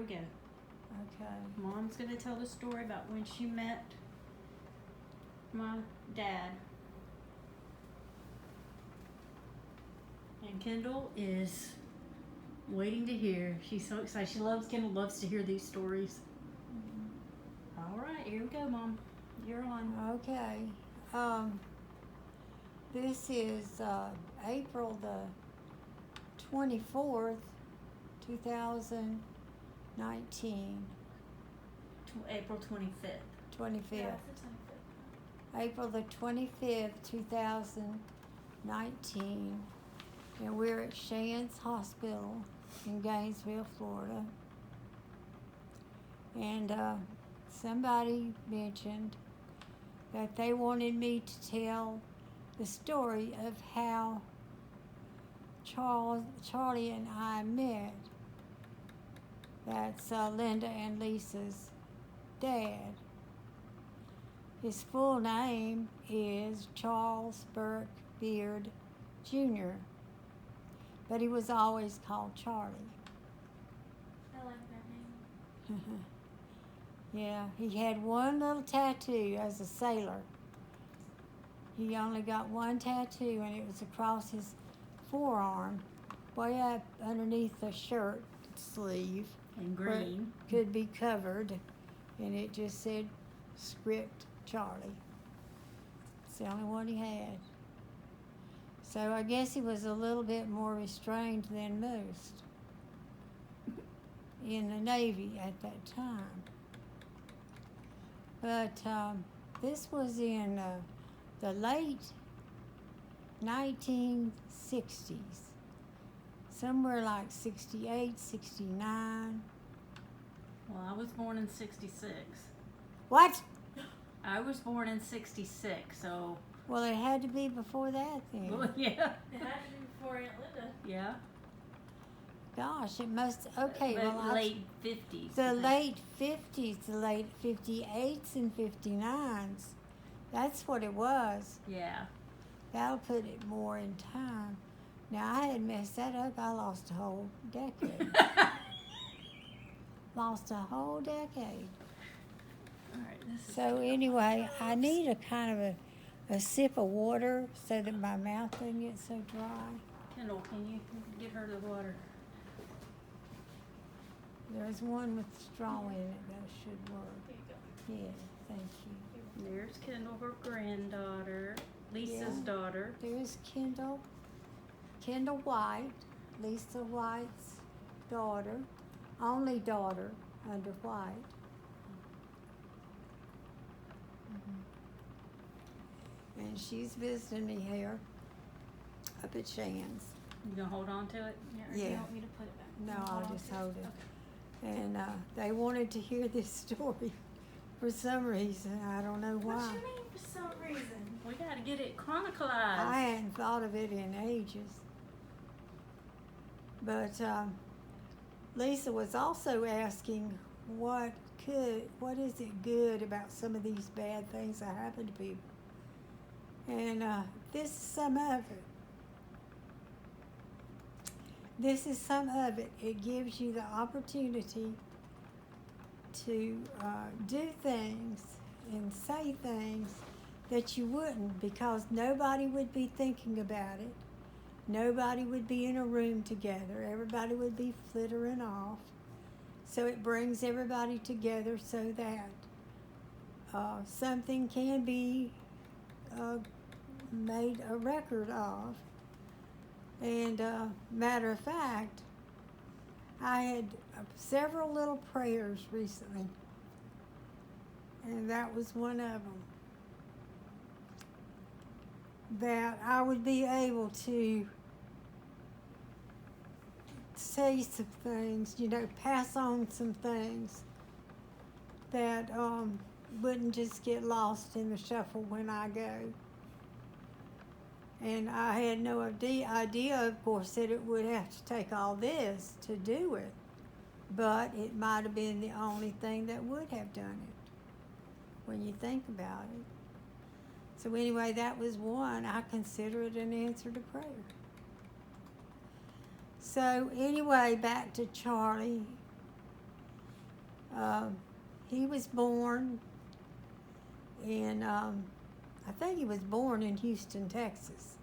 we go. Okay. Mom's going to tell the story about when she met my dad. And Kendall is waiting to hear. She's so excited. Kendall loves to hear these stories. All right, here we go, Mom. You're on. Okay. This is April the 24th, 2019. April 25th. 25th. Yeah, it's the 25th. April the 25th, 2019. And we're at Shands Hospital in Gainesville, Florida. And somebody mentioned that they wanted me to tell the story of how Charlie and I met. That's Linda and Lisa's dad. His full name is Charles Burke Beard Jr., but he was always called Charlie. I like that name. Yeah, he had one little tattoo as a sailor. He only got one tattoo, and it was across his forearm, way up underneath the shirt sleeve. And where it green. could be covered, and it just said script Charlie. It's the only one he had. So I guess he was a little bit more restrained than most in the Navy at that time. But this was in the late 1960s, somewhere like 68, 69. Well, I was born in 66. What? I was born in 66, so... Well, it had to be before that then. Well, yeah. It had to be before Aunt Linda. Yeah. Gosh, it must. Okay, But well, late 50s. the late 50s, the late 58s and 59s. That's what it was. Yeah. That'll put it more in time. Now, I had messed that up. I lost a whole decade. Lost a whole decade. All right, this is... So anyway, I need a kind of a sip of water so that my mouth doesn't get so dry. Kendall, can you get her the water? There's one with straw in it that should work. Here you go. Yeah, thank you. There's Kendall, her granddaughter, Lisa's Yeah. daughter. There's Kendall White, Lisa White's daughter, only daughter under White. And she's visiting me here up at Shands. You gonna hold on to it? Or Yeah. You want me to put it back? No, Hold I'll on just to hold it. Okay. And they wanted to hear this story for some reason. I don't know What's why. your name for some reason? We gotta get it chronicled. I hadn't thought of it in ages. But Lisa was also asking what is it good about some of these bad things that happen to people. And this is some of it. This is some of it. It gives you the opportunity to do things and say things that you wouldn't, because nobody would be thinking about it. Nobody would be in a room together. Everybody would be flittering off. So it brings everybody together so that something can be made a record of. And matter of fact, I had several little prayers recently, and that was one of them. That I would be able to say some things, pass on some things that wouldn't just get lost in the shuffle when I go. And I had no idea, of course, that it would have to take all this to do it. But it might have been the only thing that would have done it, when you think about it. So anyway, that was one. I consider it an answer to prayer. So anyway, back to Charlie. He was born in, I think he was born in Houston, Texas,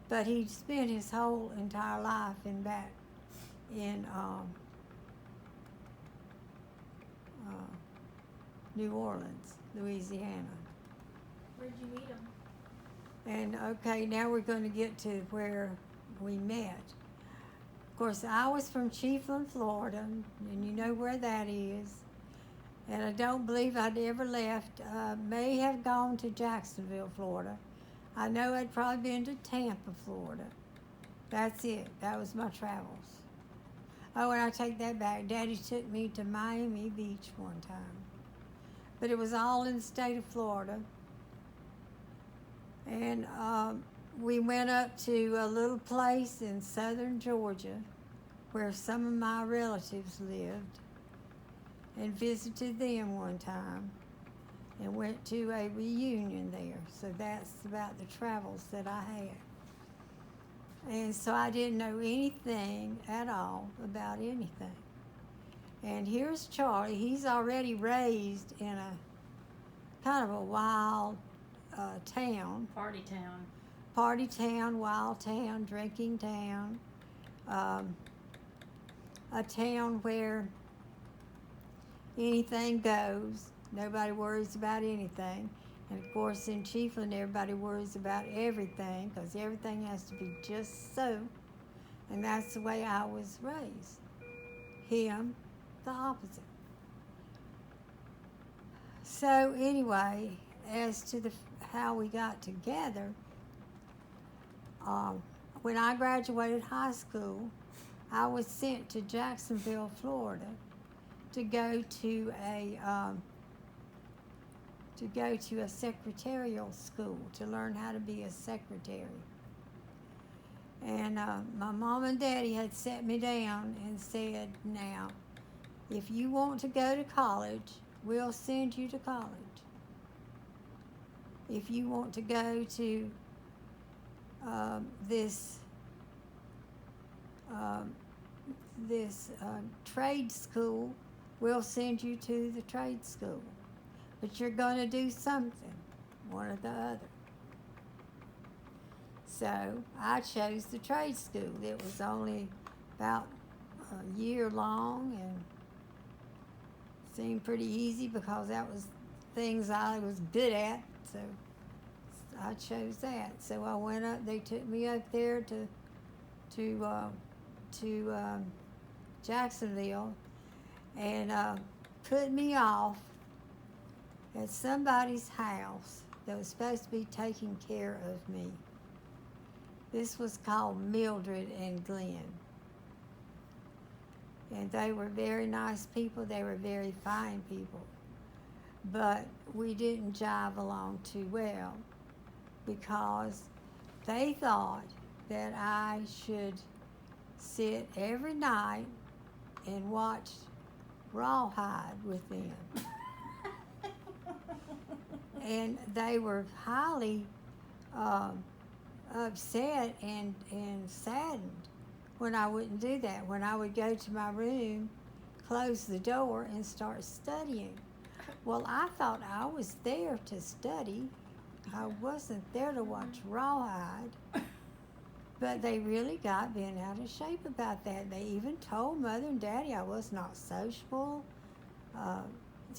but he spent his whole entire life in New Orleans, Louisiana. Where'd you meet him? And okay, now we're going to get to where we met. Of course, I was from Chiefland, Florida, and you know where that is. And I don't believe I'd ever left. May have gone to Jacksonville, Florida. I know I'd probably been to Tampa, Florida. That's it. That was my travels. Oh, and I take that back. Daddy took me to Miami Beach one time. But it was all in the state of Florida. And we went up to a little place in southern Georgia where some of my relatives lived and visited them one time and went to a reunion there. So that's about the travels that I had. And so I didn't know anything at all about anything. And here's Charlie. He's already raised in a kind of a wild town. Party town. Party town, wild town, drinking town. A town where anything goes. Nobody worries about anything. And of course in Chiefland everybody worries about everything because everything has to be just so. And that's the way I was raised. Him, the opposite. So anyway, as to how we got together, when I graduated high school, I was sent to Jacksonville, Florida, to go to a secretarial school to learn how to be a secretary. And my mom and daddy had set me down and said, now, if you want to go to college, we'll send you to college. If you want to go to this trade school, we'll send you to the trade school. But you're going to do something, one or the other. So I chose the trade school. It was only about a year long and seemed pretty easy because that was things I was good at. So I chose that. So I went up. They took me up there to Jacksonville and put me off at somebody's house that was supposed to be taking care of me. This was called Mildred and Glenn. And they were very nice people. They were very fine people. But we didn't jive along too well because they thought that I should sit every night and watch Rawhide with them. And they were highly upset and saddened when I wouldn't do that. When I would go to my room, close the door, and start studying. Well, I thought I was there to study. I wasn't there to watch Rawhide. But they really got bent out of shape about that. They even told Mother and Daddy I was not sociable.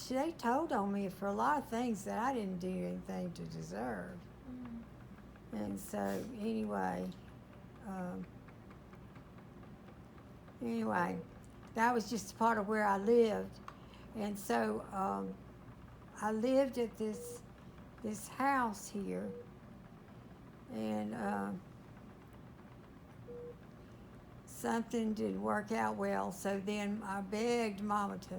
They told on me for a lot of things that I didn't do anything to deserve. And so, anyway, that was just a part of where I lived. And so, I lived at this house here, and something didn't work out well. So then I begged Mama to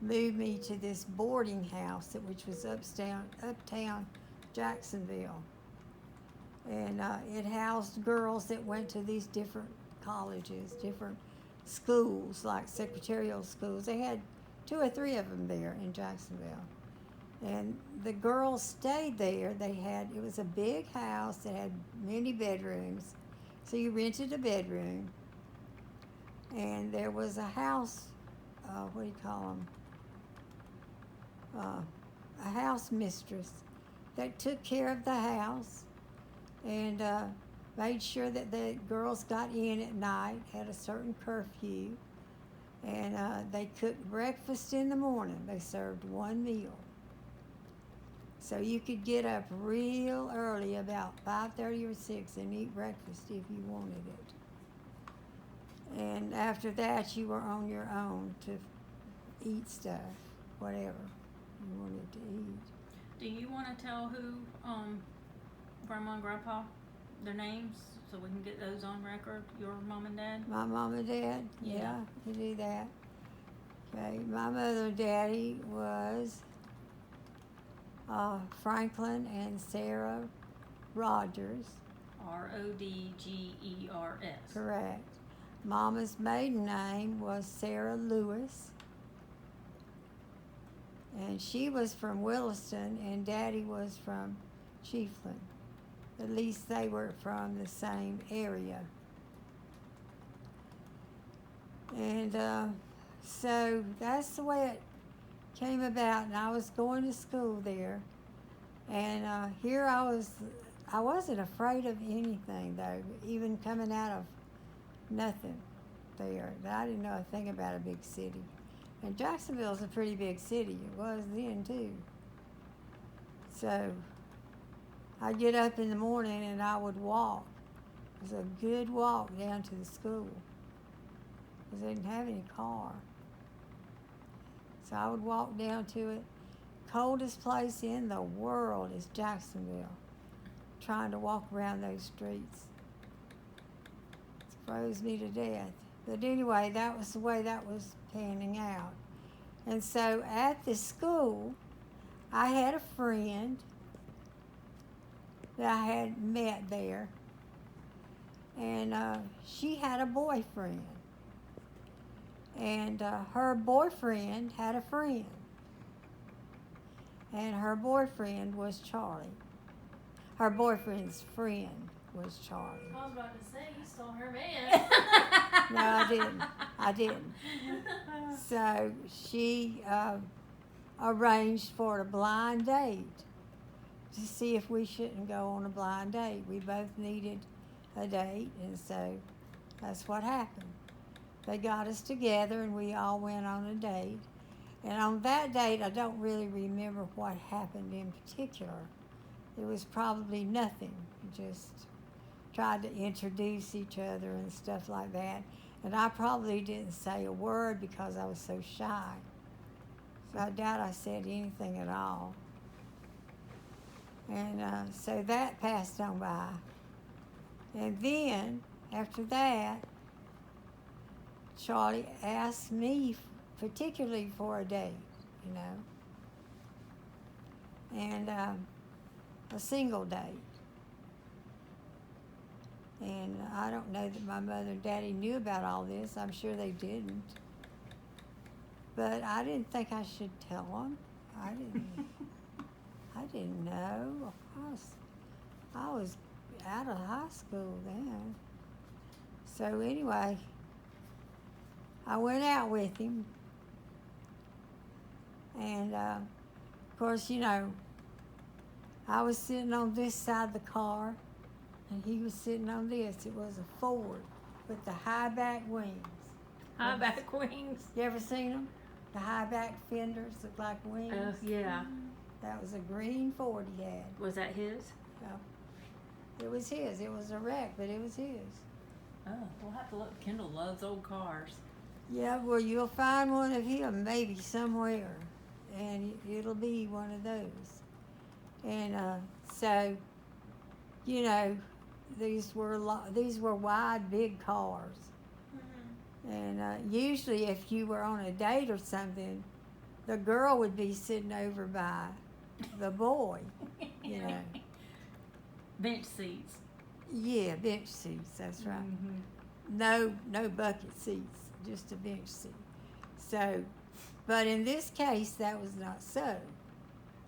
move me to this boarding house, which was uptown Jacksonville. And it housed girls that went to these different colleges, different schools, like secretarial schools. They had 2 or 3 of them there in Jacksonville. And the girls stayed there. It was a big house that had many bedrooms. So you rented a bedroom. And there was a house, what do you call them? a house mistress that took care of the house and made sure that the girls got in at night, had a certain curfew, and they cooked breakfast in the morning. They served one meal. So you could get up real early, about 5:30 or 6, and eat breakfast if you wanted it. And after that, you were on your own to eat stuff, whatever you wanted to eat. Do you want to tell who, Grandma and Grandpa, their names, so we can get those on record? Your mom and dad? My mom and dad, yeah, to do that. Okay, my mother and daddy was Franklin and Sarah Rogers. Rodgers. Correct. Mama's maiden name was Sarah Lewis. And she was from Williston, and Daddy was from Chiefland. At least they were from the same area. And so that's the way it came about. And I was going to school there. And here I wasn't afraid of anything, though, even coming out of nothing there. I didn't know a thing about a big city. And Jacksonville's a pretty big city. It was then, too. So I'd get up in the morning and I would walk. It was a good walk down to the school because they didn't have any car. So I would walk down to it. Coldest place in the world is Jacksonville. Trying to walk around those streets. It froze me to death. But anyway, that was the way that was panning out. And so at the school, I had a friend that I had met there. And she had a boyfriend. And her boyfriend had a friend. And her boyfriend was Charlie. Her boyfriend's friend was Charlie. I was about to say, you stole her man. No, I didn't. So she arranged for a blind date to see if we shouldn't go on a blind date. We both needed a date, and so that's what happened. They got us together, and we all went on a date. And on that date, I don't really remember what happened in particular. It was probably nothing. We just tried to introduce each other and stuff like that. And I probably didn't say a word because I was so shy. So I doubt I said anything at all. And so that passed on by. And then, after that, Charlie asked me particularly for a date, you know. And a single date. And I don't know that my mother and daddy knew about all this. I'm sure they didn't. But I didn't think I should tell them. I didn't know. I was out of high school then. So anyway, I went out with him. And of course, you know, I was sitting on this side of the car, and he was sitting on this. It was a Ford with the high back wings. High back wings. You ever seen them? The high back fenders look like wings. Yeah. That was a green Ford he had. Was that his? It was his. It was a wreck, but it was his. Oh, we'll have to look. Kendall loves old cars. Yeah, well, you'll find one of him maybe somewhere, and it'll be one of those. And so, you know, these were wide, big cars. Mm-hmm. And usually, if you were on a date or something, the girl would be sitting over by the boy, you know. Bench seats. Yeah, bench seats. That's right. Mm-hmm. No bucket seats, just a bench seat. So, but in this case, that was not so.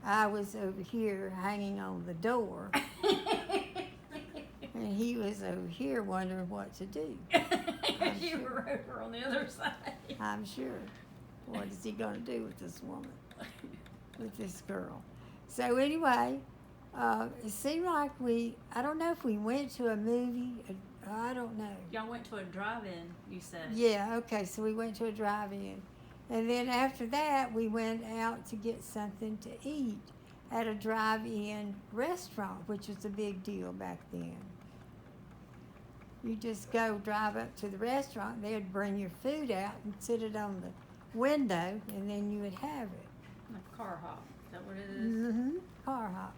I was over here hanging on the door, and he was over here wondering what to do. You were over on the other side. I'm sure. What is he going to do with this woman? with this girl. So anyway, it seemed like I don't know if we went to a movie, I don't know. Y'all went to a drive-in, you said. Yeah, okay, so we went to a drive-in. And then after that, we went out to get something to eat at a drive-in restaurant, which was a big deal back then. You just go drive up to the restaurant, they'd bring your food out and sit it on the window, and then you would have it. A car hop. Is that what it is? Mm-hmm. Car hop.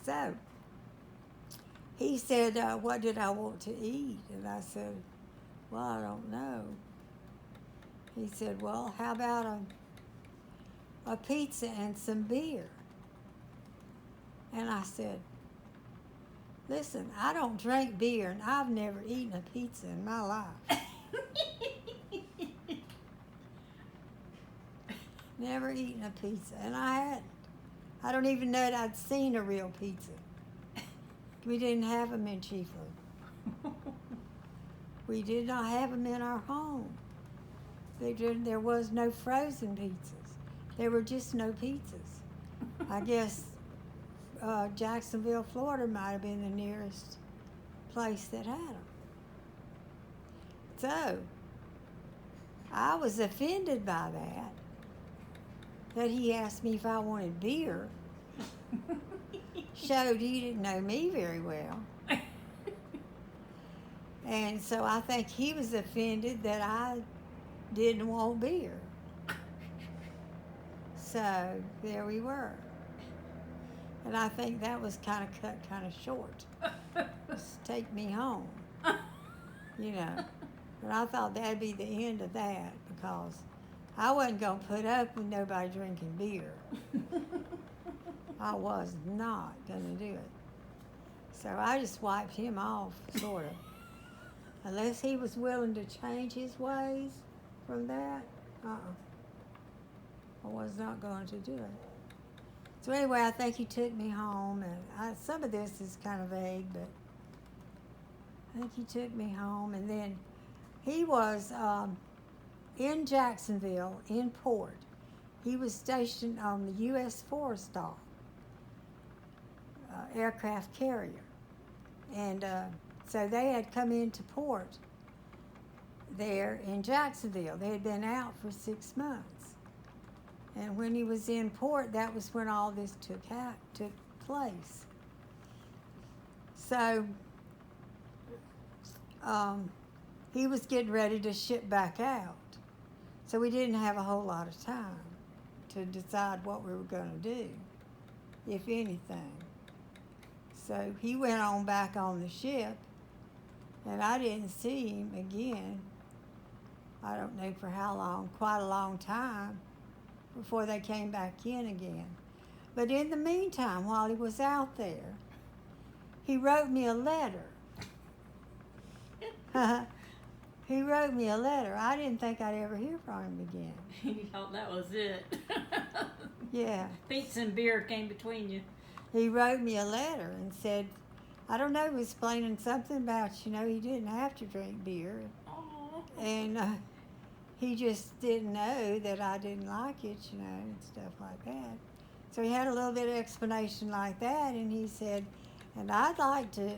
So, he said, what did I want to eat? And I said, well, I don't know. He said, well, how about a pizza and some beer? And I said, listen, I don't drink beer, and I've never eaten a pizza in my life. Never eaten a pizza, and I hadn't. I don't even know that I'd seen a real pizza. We didn't have them in Chiefland. We did not have them in our home. There was no frozen pizzas. There were just no pizzas. I guess Jacksonville, Florida might have been the nearest place that had them. So, I was offended by that he asked me if I wanted beer. Showed he didn't know me very well. And so I think he was offended that I didn't want beer. So there we were. And I think that was kind of cut kind of short. Just take me home, you know. But I thought that'd be the end of that, because I wasn't going to put up with nobody drinking beer. I was not going to do it. So I just wiped him off, sort of. Unless he was willing to change his ways from that, I was not going to do it. So anyway, I think he took me home, and some of this is kind of vague, but I think he took me home, and then he was in Jacksonville, in port. He was stationed on the U.S. Forrestal aircraft carrier, and so they had come into port there in Jacksonville. They had been out for 6 months. And when he was in port, that was when all this took place. So he was getting ready to ship back out. So we didn't have a whole lot of time to decide what we were going to do, if anything. So he went on back on the ship, and I didn't see him again. I don't know for how long, quite a long time, before they came back in again. But in the meantime, while he was out there, he wrote me a letter. He wrote me a letter. I didn't think I'd ever hear from him again. You thought that was it. Yeah. Pizza and beer came between you. He wrote me a letter and said, I don't know, he was explaining something about, he didn't have to drink beer. Aww. And he just didn't know that I didn't like it, and stuff like that. So he had a little bit of explanation like that, and he said, and I'd like to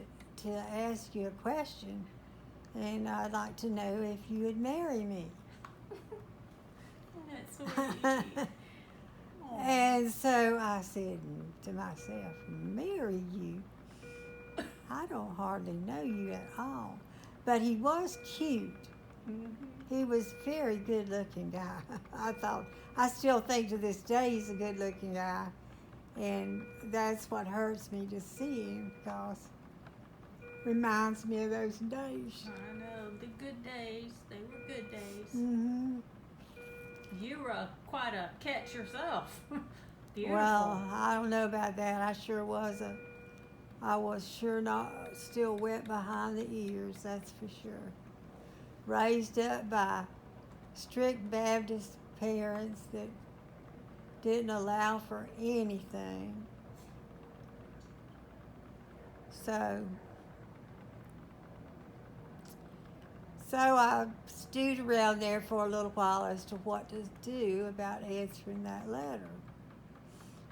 ask you a question, and I'd like to know if you would marry me. That's sweet. And so I said to myself, marry you? I don't hardly know you at all. But he was cute. Mm-hmm. He was a very good-looking guy. I still think to this day he's a good-looking guy. And that's what hurts me to see him, because it reminds me of those days. I know, the good days. They were good days. Mm-hmm. You were quite a catch yourself. Beautiful. Well, I don't know about that. I was sure not still wet behind the ears, that's for sure. Raised up by strict Baptist parents that didn't allow for anything. So I stewed around there for a little while as to what to do about answering that letter.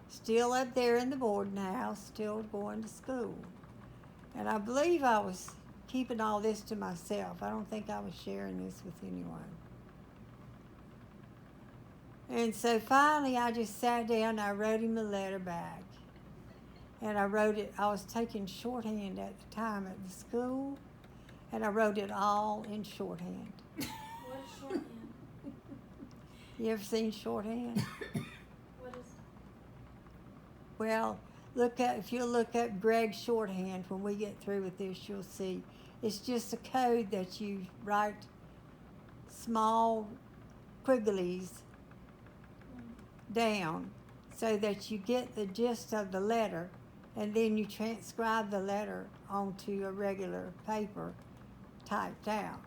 Still up there in the boarding house, still going to school. And I believe I was keeping all this to myself. I don't think I was sharing this with anyone. And so finally I just sat down and I wrote him a letter back. And I wrote it, I was taking shorthand at the time at the school, and I wrote it all in shorthand. What is shorthand? You ever seen shorthand? What is Well, if you look up Greg's shorthand when we get through with this, you'll see. It's just a code that you write small quigglies down so that you get the gist of the letter, and then you transcribe the letter onto a regular paper typed out.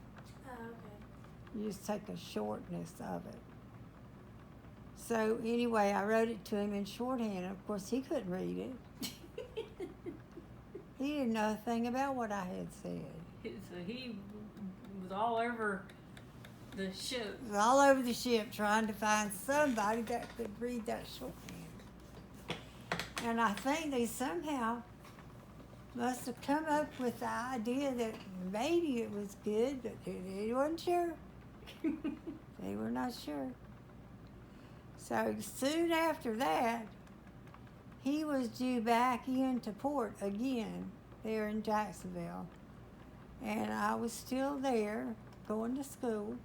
Oh, okay. You just take a shortness of it. So anyway, I wrote it to him in shorthand. Of course, he couldn't read it. He didn't know a thing about what I had said. So he was all over the ship. He was all over the ship trying to find somebody that could read that shorthand. And I think they somehow must have come up with the idea that maybe it was good, but they weren't sure. They were not sure. So soon after that, he was due back into port again there in Jacksonville. And I was still there going to school.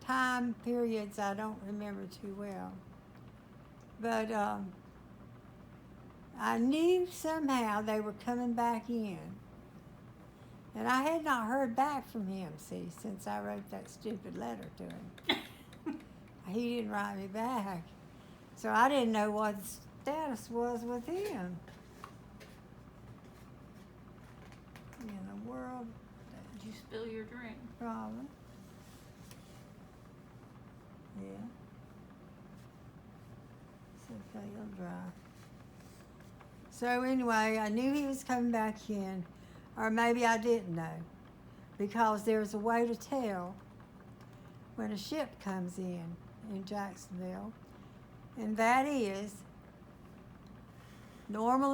Time periods I don't remember too well. But I knew somehow they were coming back in. And I had not heard back from him, see, since I wrote that stupid letter to him. He didn't write me back. So I didn't know what the status was with him. In the world, Did you spill your drink? probably. Yeah. It's okay, it'll dry. So anyway, I knew he was coming back in, or maybe I didn't know, because there's a way to tell when a ship comes in Jacksonville, and that is normal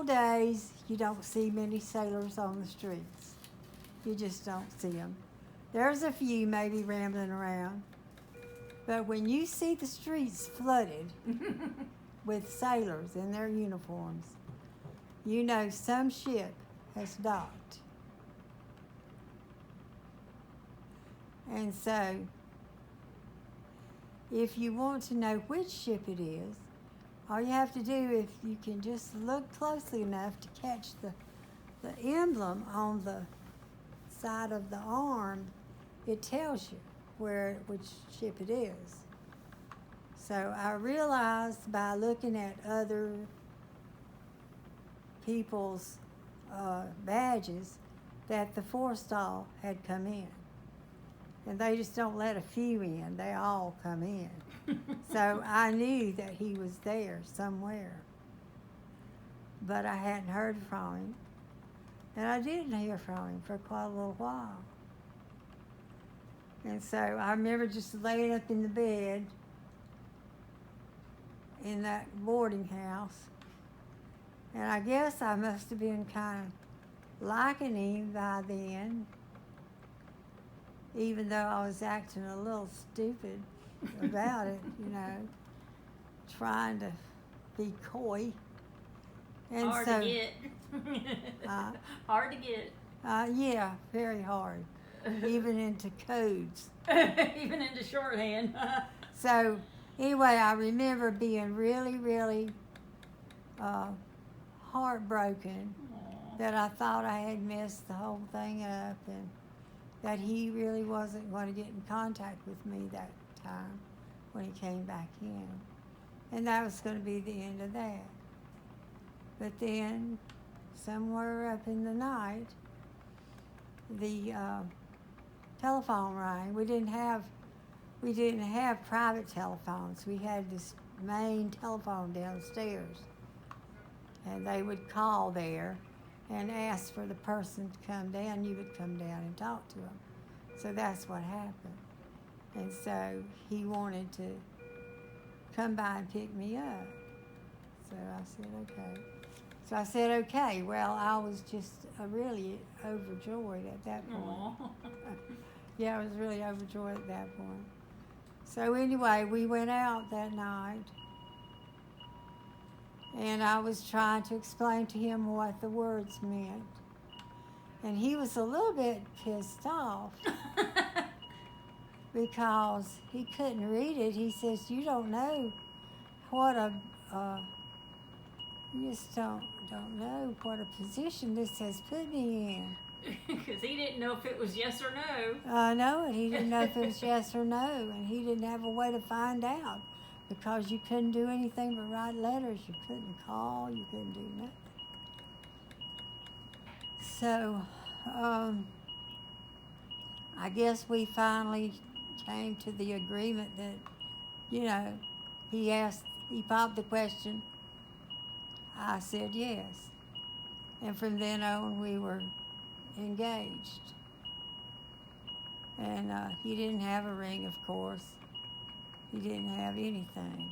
days you don't see many sailors on the streets. You just don't see them. There's a few maybe rambling around, but when you see the streets flooded with sailors in their uniforms, you know some ship has docked. And so, if you want to know which ship it is, all you have to do, if you can just look closely enough to catch the emblem on the side of the arm, it tells you which ship it is. So I realized by looking at other people's badges that the forestall had come in. And they just don't let a few in, they all come in. So I knew that he was there somewhere. But I hadn't heard from him. And I didn't hear from him for quite a little while. And so I remember just laying up in the bed in that boarding house. And I guess I must have been kind of liking him by then, even though I was acting a little stupid about it, trying to be coy. And Hard so, to get. Hard to get. Yeah, very hard, even into codes. Even into shorthand. So anyway, I remember being really, really heartbroken that I thought I had messed the whole thing up, and that he really wasn't going to get in contact with me that time when he came back in. And that was going to be the end of that. But then, somewhere up in the night, the telephone rang. We didn't have private telephones. We had this main telephone downstairs. And they would call there, and asked for the person to come down. You would come down and talk to him. So that's what happened. And so he wanted to come by and pick me up. So I said, okay. So I said, okay. Well, I was just really overjoyed at that point. Aw. Yeah, I was really overjoyed at that point. So anyway, we went out that night. And I was trying to explain to him what the words meant. And he was a little bit pissed off because he couldn't read it. He says, you don't know what you just don't know what a position this has put me in. Because he didn't know if it was yes or no. I know it. He didn't know if it was yes or no, and he didn't have a way to find out because you couldn't do anything but write letters. You couldn't call. You couldn't do nothing. So, I guess we finally came to the agreement that, he popped the question. I said yes. And from then on, we were engaged. And he didn't have a ring, of course. He didn't have anything.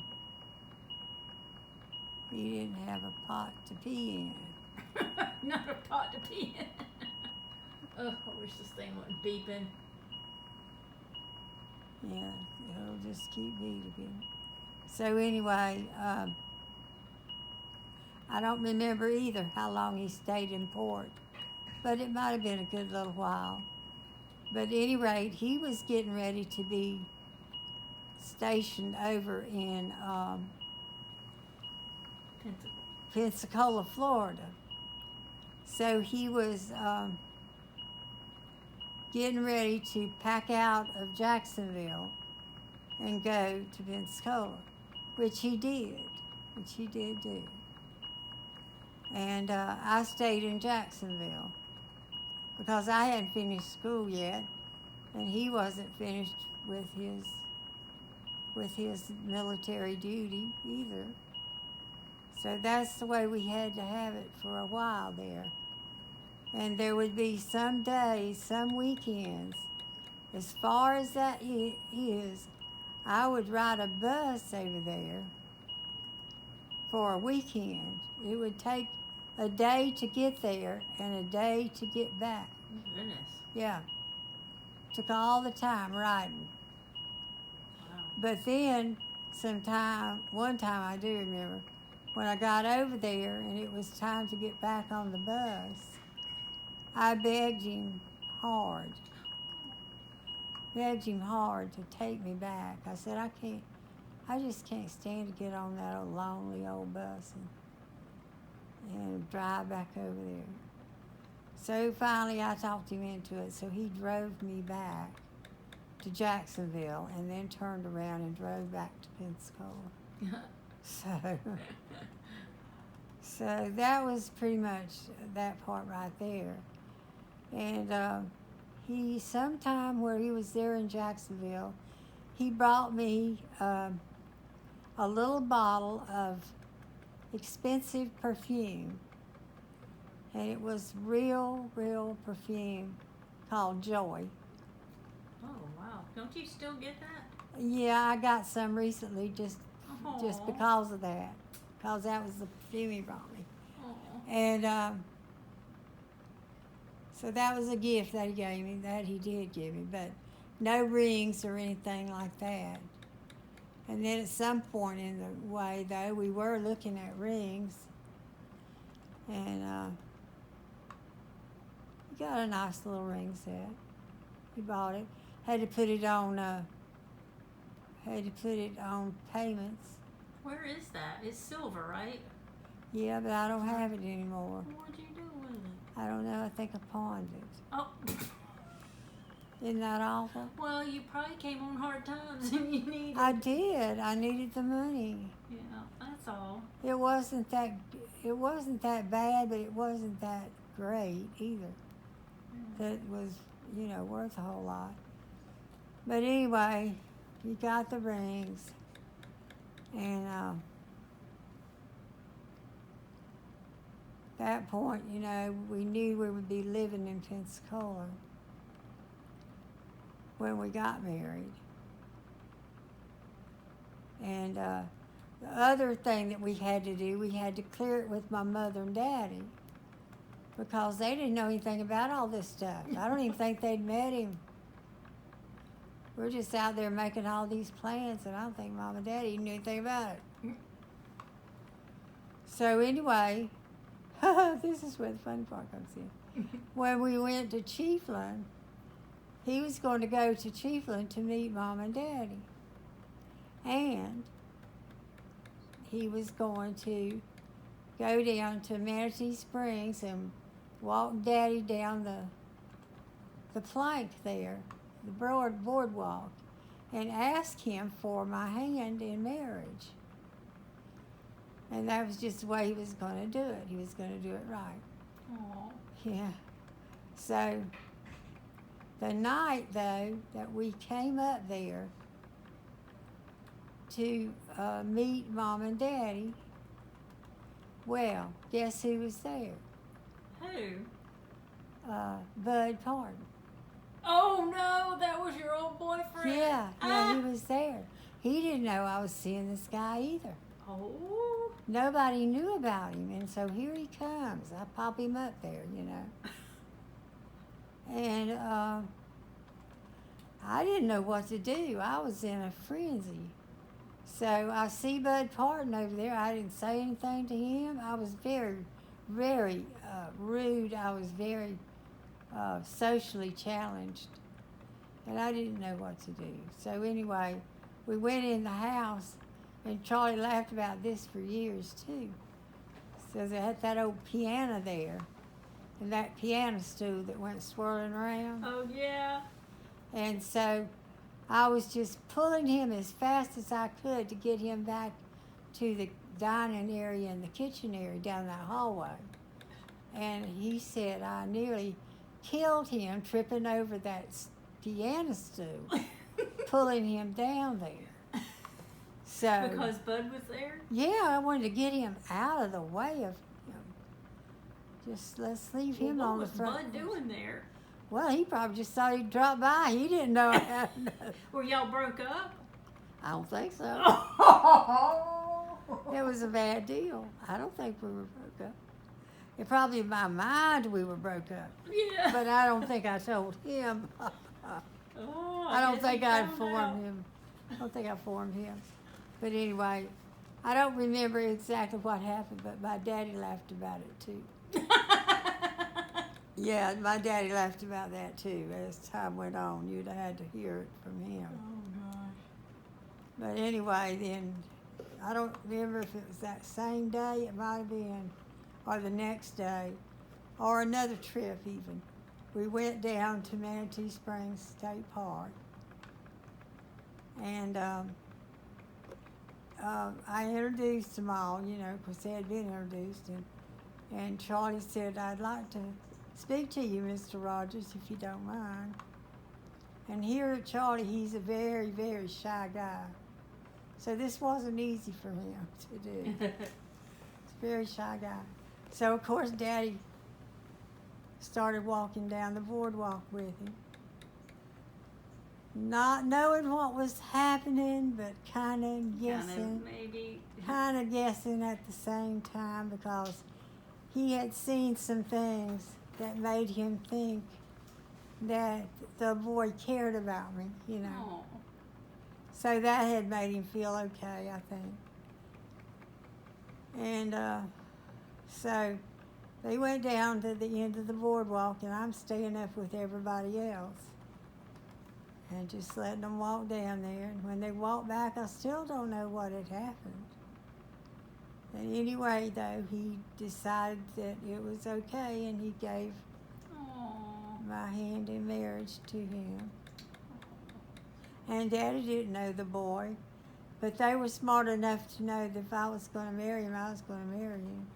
He didn't have a pot to pee in. Not a pot to pee in. Oh, I wish this thing wasn't beeping. Yeah, it'll just keep beeping. So anyway, I don't remember either how long he stayed in port, but it might have been a good little while. But at any rate, he was getting ready to be stationed over in Pensacola, Florida. So he was getting ready to pack out of Jacksonville and go to Pensacola, which he did do. And I stayed in Jacksonville because I hadn't finished school yet, and he wasn't finished with his military duty either. So that's the way we had to have it for a while there. And there would be some days, some weekends, as far as that is, I would ride a bus over there for a weekend. It would take a day to get there and a day to get back. Goodness. Yeah. Took all the time riding. Wow. But then one time I do remember, when I got over there and it was time to get back on the bus, I begged him hard to take me back. I said, I just can't stand to get on that old lonely old bus and drive back over there. So finally I talked him into it, so he drove me back to Jacksonville and then turned around and drove back to Pensacola. So that was pretty much that part right there. And sometime where he was there in Jacksonville, he brought me a little bottle of expensive perfume. And it was real perfume called Joy. Oh, wow. Don't you still get that? Yeah, I got some recently just Aw. because of that. Because that was the perfume he brought me. Aw. And so that was a gift that he gave me, that he did give me, but no rings or anything like that. And then at some point in the way, though, we were looking at rings, and he got a nice little ring set. He bought it. Had to put it on payments. Where is that? It's silver, right? Yeah, but I don't have it anymore. What'd you do with it? I don't know. I think I pawned it. Oh. Isn't that awful? Well, you probably came on hard times and you needed. I did. I needed the money. Yeah, that's all. It wasn't that bad, but it wasn't that great either. That was, worth a whole lot. But anyway, he got the rings, and that point, you know, we knew we would be living in Pensacola when we got married. And the other thing that we had to do, we had to clear it with my mother and daddy because they didn't know anything about all this stuff. I don't even think they'd met him. We're just out there making all these plans, and I don't think Mom and Daddy knew anything about it. So anyway, this is where the funny part comes in. When we went to Chiefland, he was going to go to Chiefland to meet Mom and Daddy. And he was going to go down to Manatee Springs and walk Daddy down the plank there, the boardwalk, and ask him for my hand in marriage. And that was just the way he was going to do it. He was going to do it right. Aww. Yeah. So the night, though, that we came up there to meet Mom and Daddy, well, guess who was there? Who? Bud Pardon. Oh no, that was your old boyfriend? Yeah, he was there. He didn't know I was seeing this guy either. Oh. Nobody knew about him, and so here he comes. I pop him up there, you know. And I didn't know what to do. I was in a frenzy. So I see Bud Pardon over there. I didn't say anything to him. I was very, very rude. I was very socially challenged. And I didn't know what to do. So anyway, we went in the house, and Charlie laughed about this for years too. So they had that old piano there, and that piano stool that went swirling around. Oh yeah. And so I was just pulling him as fast as I could to get him back to the dining area and the kitchen area down that hallway. And he said I nearly killed him tripping over that piano stool, pulling him down there. So Because Bud was there? yeah, I wanted to get him out of the way of him. Just let's leave him Well, on the what was front. Bud doing there? Well, he probably just thought he'd drop by. He didn't know I had Were y'all broke up? I don't think so. It was a bad deal. I don't think we were broke up. It probably in my mind we were broke up. Yeah. But I don't think I told him. Oh, I don't guess think he I found informed out. him. I don't think I informed him. But anyway, I don't remember exactly what happened, but my daddy laughed about it too. Yeah, my daddy laughed about that too. As time went on, you'd have had to hear it from him. Oh gosh. But anyway, then I don't remember if it was that same day, it might have been, or the next day, or another trip even. We went down to Manatee Springs State Park, and I introduced them all, you know, because they had been introduced, and Charlie said, I'd like to speak to you, Mr. Rogers, if you don't mind. And here at Charlie, he's a very, very shy guy. So this wasn't easy for him to do. He's a very shy guy. So, of course, Daddy started walking down the boardwalk with him. Not knowing what was happening, but kind of guessing. Maybe. Kind of guessing at the same time because he had seen some things that made him think that the boy cared about me, you know. Oh. So that had made him feel okay, I think. And so they went down to the end of the boardwalk, and I'm staying up with everybody else and just letting them walk down there. And when they walked back, I still don't know what had happened. And anyway, though, he decided that it was okay, and he gave my hand in marriage to him. And Daddy didn't know the boy, but they were smart enough to know that if I was going to marry him, I was going to marry him.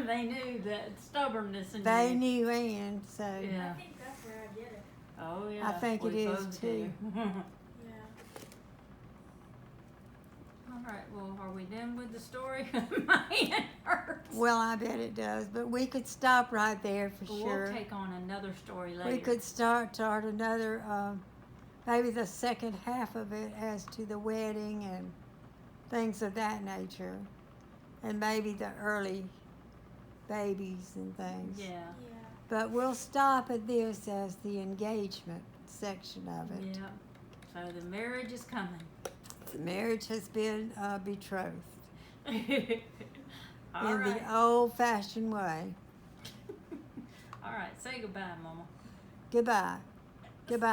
They knew that stubbornness in They you. knew, and so Yeah. I think that's where I get it. Oh yeah. I think we it is, both too. do. Yeah. All right, well, are we done with the story? My hand hurts. Well, I bet it does, but we could stop right there for We'll sure. take on another story later. We could start another, maybe the second half of it as to the wedding and things of that nature, and maybe the early babies and things. Yeah. Yeah. But we'll stop at this as the engagement section of it. Yeah. So the marriage is coming. The marriage has been betrothed All in right. the old-fashioned way. All right. Say goodbye, Mama. Goodbye. Goodbye.